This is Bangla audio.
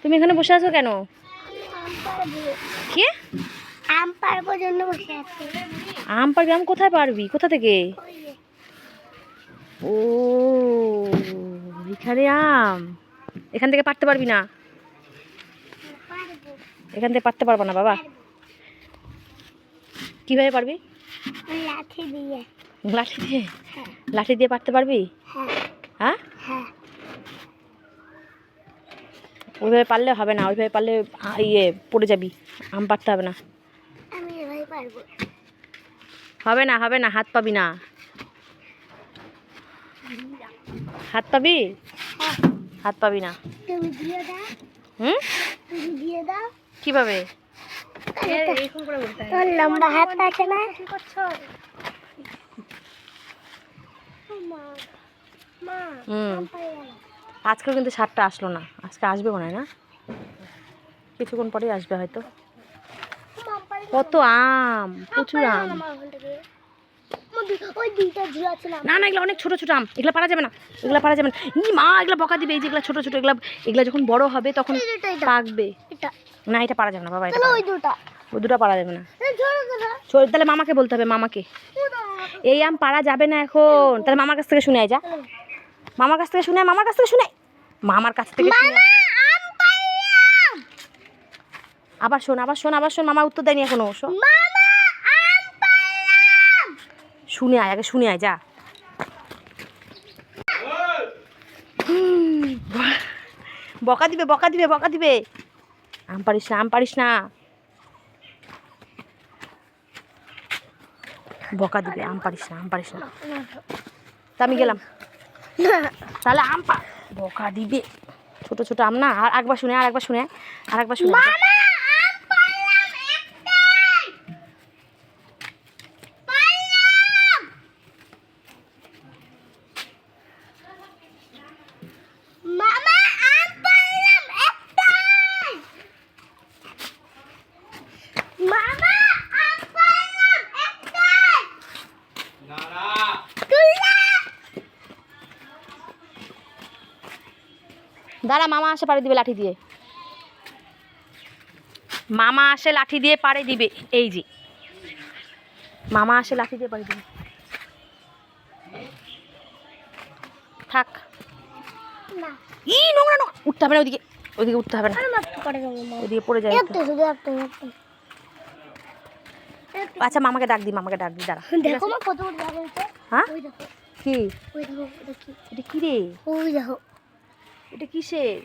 তুমি এখানে বসে আছো কেন? কি আম পারবো জন্য বসে আছি। আম পারবি? আম কোথায় পারবি? কোথা থেকে? ও এখানে আম, এখান থেকে পারতে পারবি না? এখান থেকে পারতে পারবো না বাবা। কিভাবে পারবি? লাঠি দিয়ে। লাঠি দিয়ে? লাঠি দিয়ে পারতে পারবি? হ্যাঁ, ওইভাবে পারলে হবে না, ওইভাবে পারলে পড়ে যাবি, আম পারতে হবে না। আমি এভাবে পারবো। হবে না, হবে না, হাত পাবি না। হাত পাবি? হাত পাবি না। তুমি দিয়ে দাও। তুমি দিয়ে দাও। কিভাবে? তোর লম্বা হাত আছে না? আজকেও কিন্তু সারটা আসলো না, আজকে আসবে মনে হয় না, কিছুক্ষণ পরেই আসবে হয়তো। কত আম, প্রচুর আম। না না, এগুলো অনেক ছোট ছোট আম, এগুলো পারা যাবে না, এগুলো পারা যাবে না। মা এগুলো বকা দিবে, এই যেগুলো ছোট ছোট, এগুলো যখন বড় হবে তখন পাকবে। না এটা পারা যাবে না বাবা, ওই দুটো পারা যাবে না। তাহলে মামাকে বলতে হবে, মামাকে। এই আম পারা যাবে না এখন, তাহলে মামার কাছ থেকে শুনে আয়, যা মামার কাছ থেকে শুনে, মামার কাছ থেকে শুনে, মামার কাছ থেকে শুনে। আবার শোন, আবার শোন, আবার শোন, মামা উত্তর দেয়নি এখনো। শুনে আয়, আগে শুনে আয়, যা। বকা দিবে, বকা দিবে, বকা দিবে। আম পারিস না, আম পারিস না, বকা দিবে। আম পারিস না, আম পারিস না। তা আমি গেলাম, তাহলে আম বকা দিবে। ছোট ছোট আম না, আর একবার শুনে, আর একবার শুনে, আর একবার শুনে। দাঁড়া, মামা আসে পাড়ে দিবে লাঠি দিয়ে। মামা আসে লাঠি দিয়ে পাড়ে দিবে, এই যে মামা আসে লাঠি দিয়ে পাড়ে দিবে। থাক, ই নোংরা নোংরা, উঠতে হবে না ওইদিকে, ওইদিকে উঠতে হবে না, ওইদিকে পড়ে যায়। আচ্ছা মামাকে ডাক দি, মামাকে ডাক দি, দাঁড়া। দেখো মা কত বড় জায়গা হইছে। হ্যাঁ ওই দেখো, কি? ওই দেখো, এটা কি? এটা কি রে? ওই দেখো। এটা কিসের?